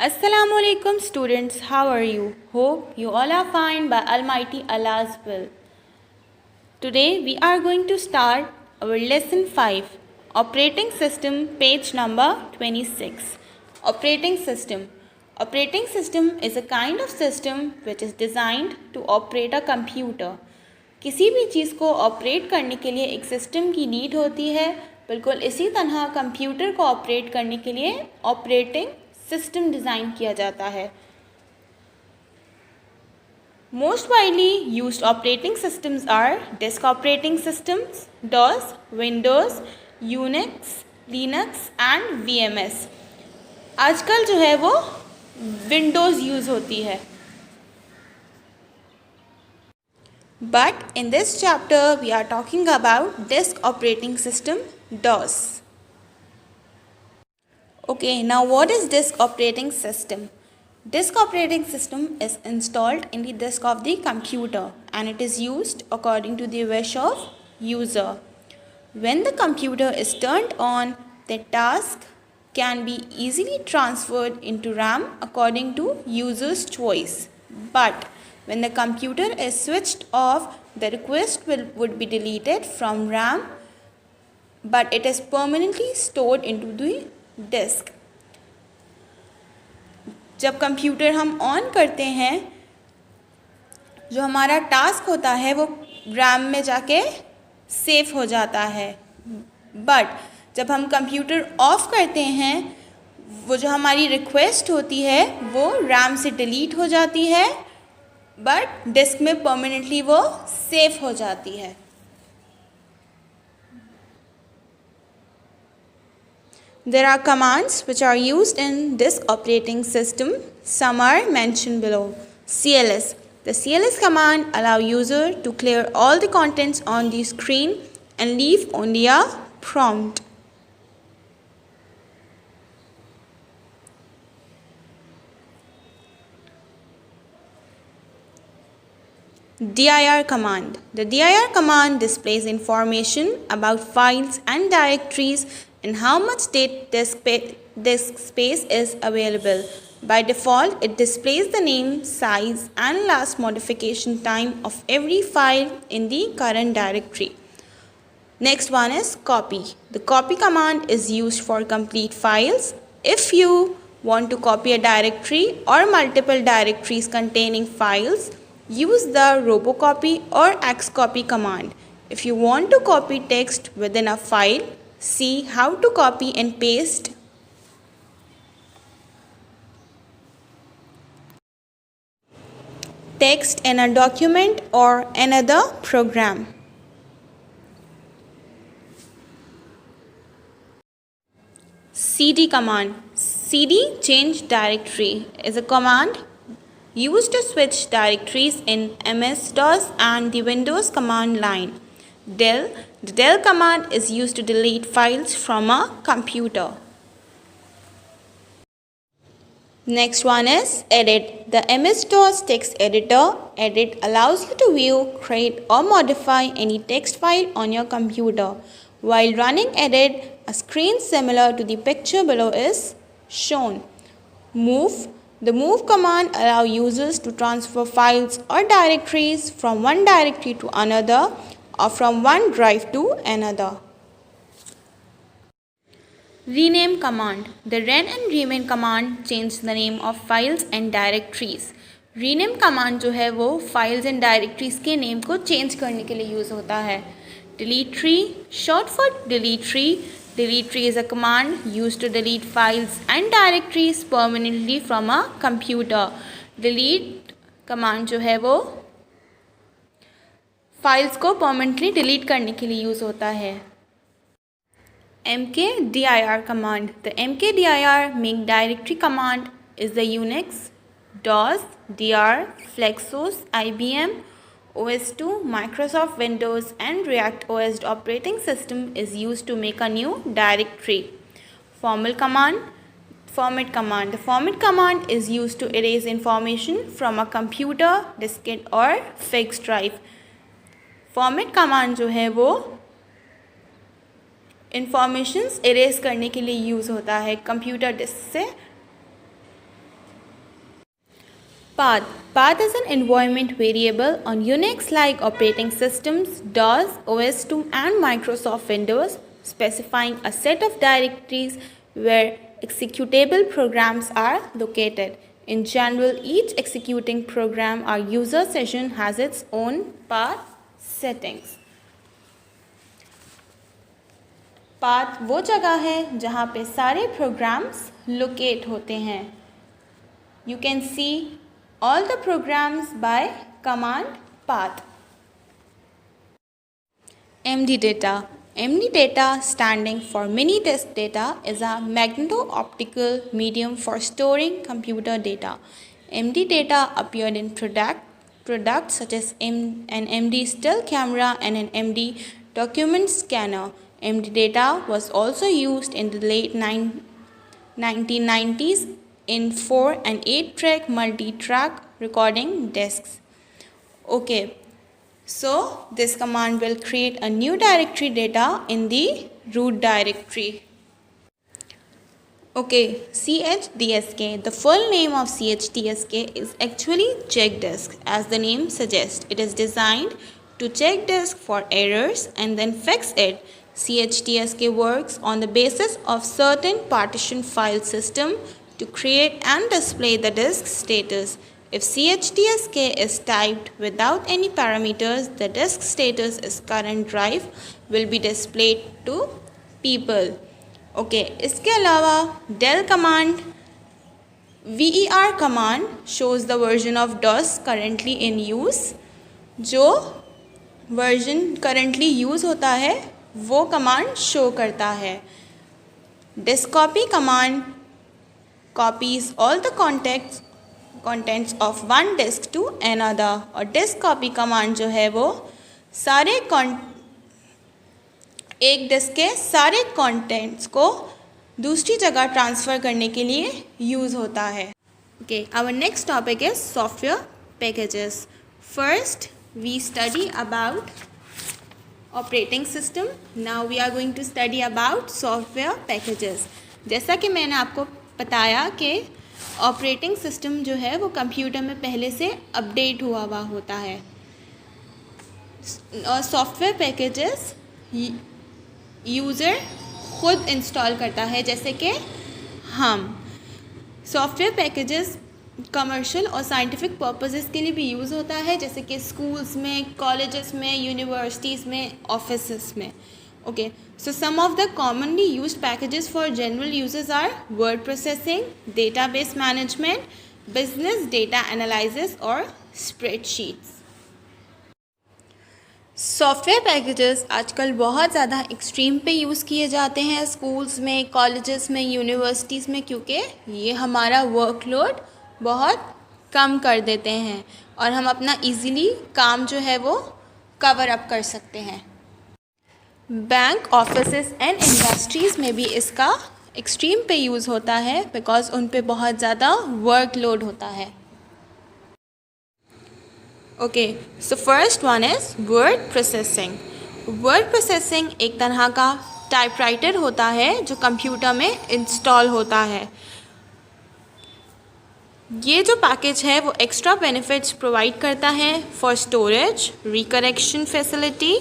Assalamualaikum students, how are you? Hope you all are fine by Almighty Allah's will. Today we are going to start our lesson 5, Operating System, page number 26. Operating System. Operating system is a kind of system which is designed to operate a computer. किसी भी चीज़ को operate करने के लिए एक system की need होती है. बिल्कुल इसी तरह कंप्यूटर को ऑपरेट करने के लिए ऑपरेटिंग सिस्टम डिज़ाइन किया जाता है. Most widely used operating systems are disk operating systems, DOS, Windows, Unix, Linux and VMS. आजकल जो है वो Windows यूज़ होती है. But in this chapter we are talking about disk operating system, DOS. Okay, now what is disk operating system? Disk operating system is installed in the disk of the computer and it is used according to the wish of user. When the computer is turned on, the task can be easily transferred into RAM according to user's choice. But when the computer is switched off, the request would be deleted from RAM, but it is permanently stored into the disk. जब computer हम on करते हैं, जो हमारा task होता है वो RAM में जाके सेव हो जाता है. बट जब हम कंप्यूटर ऑफ करते हैं, वो जो हमारी रिक्वेस्ट होती है वो रैम से डिलीट हो जाती है, बट डिस्क में परमानेंटली वो सेव हो जाती है. There are commands which are used in disk operating system. Some are mentioned below. CLS. The CLS command allows user to clear all the contents on the screen and leave only a prompt. DIR command. The DIR command displays information about files and directories and how much disk space is available. By default, it displays the name, size and last modification time of every file in the current directory. Next one is copy. The copy command is used for complete files. If you want to copy a directory or multiple directories containing files, use the robocopy or xcopy command. If you want to copy text within a file, see how to copy and paste text in a document or another program. CD command. CD change directory is a command used to switch directories in MS-DOS and the Windows command line. Del. The del command is used to delete files from a computer. Next one is edit. The MS-DOS text editor, edit, allows you to view, create or modify any text file on your computer. While running edit, a screen similar to the picture below is shown. Move. The move command allows users to transfer files or directories from one directory to another or from one drive to another. Rename command. The ren and rename command change the name of files and directories. Rename command जो है वो files and directories के name को change करने के लिए use होता है. Delete tree, short for delete tree. Delete tree is a command used to delete files and directories permanently from a computer. Delete command जो है वो फाइल्स को परमानेंटली डिलीट करने के लिए यूज़ होता है. mkdir command. The mkdir make directory command is the Unix, DOS, DR, Flexos, IBM, OS2, Microsoft Windows and React OS operating system is used to make a new directory. Format command. The format command is used to erase information from a computer, diskette or fixed drive. Format command जो है वो informations erase करने के लिए use होता है computer disc से. Path. Path is an environment variable on Unix-like operating systems, DOS, OS/2 and Microsoft Windows, specifying a set of directories where executable programs are located. In general, each executing program or user session has its own path settings. Path वो जगह है जहाँ पे सारे programmes locate होते हैं. You can see all the programs by command path. MD data. MD data, standing for mini disk data, is a magneto-optical medium for storing computer data. MD data appeared in products such as an MD still camera and an MD document scanner. MD data was also used in the late 1990s in 4 and 8 track multi-track recording discs. Okay. So, this command will create a new directory data in the root directory. Okay, CHDSK. The full name of CHDSK is actually check disk. As the name suggests, it is designed to check disk for errors and then fix it. CHDSK works on the basis of certain partition file system to create and display the disk status. If CHDSK is typed without any parameters, the disk status is current drive will be displayed to people. Okay, इसके अलावा del command ver command shows the version of DOS currently in use. जो version currently use होता है वो command show करता है. Disk copy command copies all the contents of one disk to another. और disk copy command जो है वो सारे एक डिस्क के सारे कंटेंट्स को दूसरी जगह ट्रांसफ़र करने के लिए यूज़ होता है. Okay, our next topic is software packages. First, we study about operating system. Now we are going to study about software packages. जैसा कि मैंने आपको बताया कि ऑपरेटिंग सिस्टम जो है वो कंप्यूटर में पहले से अपडेट हुआ होता है. और सॉफ्टवेयर पैकेजेस यूज़र खुद इंस्टॉल करता है. जैसे कि हम सॉफ्टवेयर पैकेजेस कमर्शियल और साइंटिफिक पर्पसेस के लिए भी यूज़ होता है, जैसे कि स्कूल्स में, कॉलेजेस में, यूनिवर्सिटीज़ में, ऑफिसेस में. Okay, so some of the commonly used packages for general users are word processing, database management, business data analysis और spreadsheets. सॉफ्टवेयर पैकेजेस आजकल बहुत ज़्यादा एक्सट्रीम पे यूज़ किए जाते हैं स्कूल्स में, कॉलेजेस में, यूनिवर्सिटीज़ में, क्योंकि ये हमारा वर्कलोड बहुत कम कर देते हैं और हम अपना इजीली काम जो है वो कवर अप कर सकते हैं. बैंक, ऑफिसेस एंड इंडस्ट्रीज़ में भी इसका एक्सट्रीम पे यूज़ होता है बिकॉज उन पे बहुत ज़्यादा वर्कलोड होता है. Okay, so first one is word processing. Word processing एक तरह का टाइपराइटर होता है जो कंप्यूटर में इंस्टॉल होता है. ये जो पैकेज है वो एक्स्ट्रा बेनिफिट्स प्रोवाइड करता है for storage, recreation facility,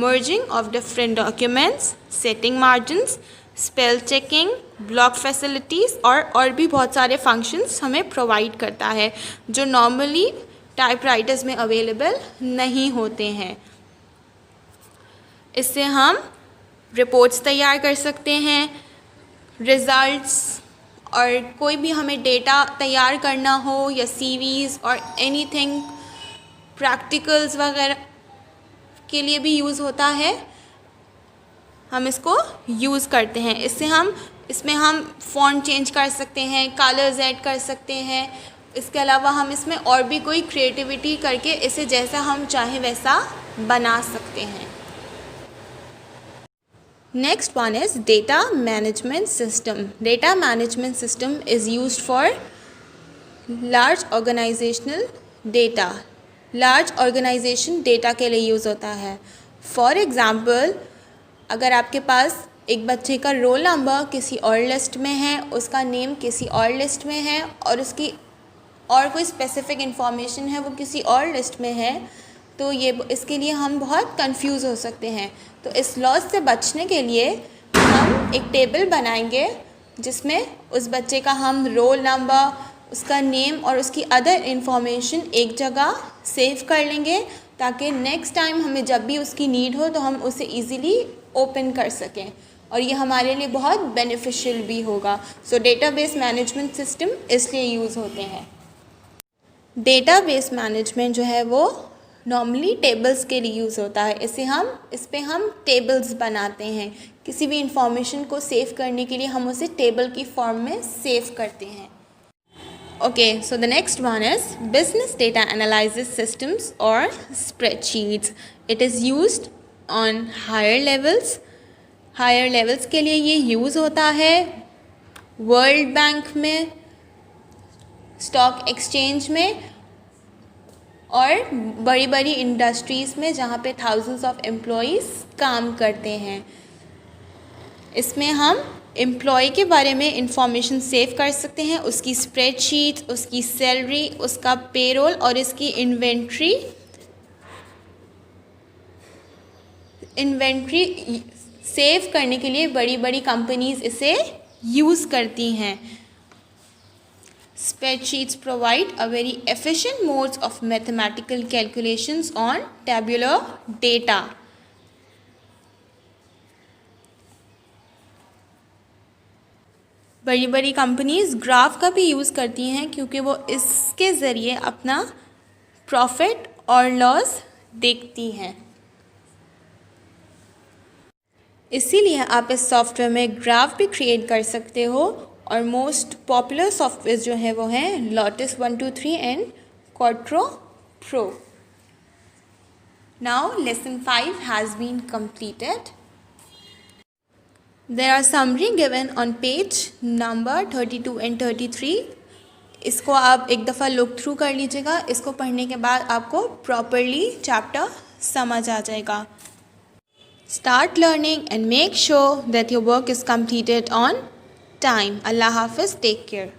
merging of different documents, setting margins, spell checking, block facilities और भी बहुत सारे functions हमें provide करता है जो normally typewriters में available नहीं होते हैं. इससे हम reports तैयार कर सकते हैं, results और कोई भी हमें data तैयार करना हो या CVs और anything practicals वगैरह के लिए भी यूज़ होता है. हम इसको यूज़ करते हैं. इसमें हम फ़ॉन्ट चेंज कर सकते हैं, कलर्स ऐड कर सकते हैं. इसके अलावा हम इसमें और भी कोई क्रिएटिविटी करके इसे जैसा हम चाहें वैसा बना सकते हैं. Next one is data management system. Data management system is used for large organizational data. Large organization data के लिए यूज़ होता है. फॉर एग्ज़ाम्पल, अगर आपके पास एक बच्चे का रोल नंबर किसी और लिस्ट में है, उसका नेम किसी और लिस्ट में है और उसकी और कोई स्पेसिफिक इंफॉर्मेशन है वो किसी और लिस्ट में है, तो ये इसके लिए हम बहुत कंफ्यूज हो सकते हैं। तो इस लॉस से बचने के लिए हम एक टेबल बनाएंगे जिसमें उस बच्चे का हम रोल नंबर, उसका नेम और उसकी अदर इन्फॉर्मेशन एक जगह सेव कर लेंगे, ताकि नेक्स्ट टाइम हमें जब भी उसकी नीड हो तो हम उसे इजीली ओपन कर सकें, और ये हमारे लिए बहुत बेनिफिशियल भी होगा। सो डेटाबेस मैनेजमेंट सिस्टम इसलिए यूज़ होते हैं। डेटाबेस मैनेजमेंट जो है वो नॉर्मली टेबल्स के लिए यूज़ होता है। इस पे हम टेबल्स बनाते हैं। किसी भी इंफॉर्मेशन को सेव करने के लिए हम उसे टेबल की फॉर्म में सेव करते हैं। Okay, so the next one is business data analysis systems और spreadsheets. It is used on higher levels. Higher levels के लिए ये यूज़ होता है वर्ल्ड बैंक में, स्टॉक एक्सचेंज में और बड़ी बड़ी इंडस्ट्रीज़ में जहाँ पे थाउजेंड्स ऑफ एम्प्लॉयज़ काम करते हैं। इसमें हम एम्प्लॉय के बारे में इंफॉर्मेशन सेव कर सकते हैं, उसकी स्प्रेडशीट, उसकी सैलरी, उसका पेरोल और इसकी इन्वेंट्री सेव करने के लिए बड़ी बड़ी कंपनीज इसे यूज़ करती हैं। Spreadsheets provide a very efficient modes of mathematical calculations on tabular data. बड़ी बड़ी कंपनीज ग्राफ का भी यूज़ करती हैं क्योंकि वो इसके ज़रिए अपना प्रॉफिट और लॉस देखती हैं। इसीलिए आप इस सॉफ्टवेयर में ग्राफ भी क्रिएट कर सकते हो, और मोस्ट पॉपुलर सॉफ्टवेयर जो है वो हैं Lotus 123 and Quadro Pro. Now lesson 5 has been completed. There are summary given on page number 32 and 33. इसको आप एक दफ़ा लुक थ्रू कर लीजिएगा। इसको पढ़ने के बाद आपको प्रॉपरली चैप्टर समझ आ जाएगा। Start learning and make sure that your work is completed on time. Allah Hafiz, take care.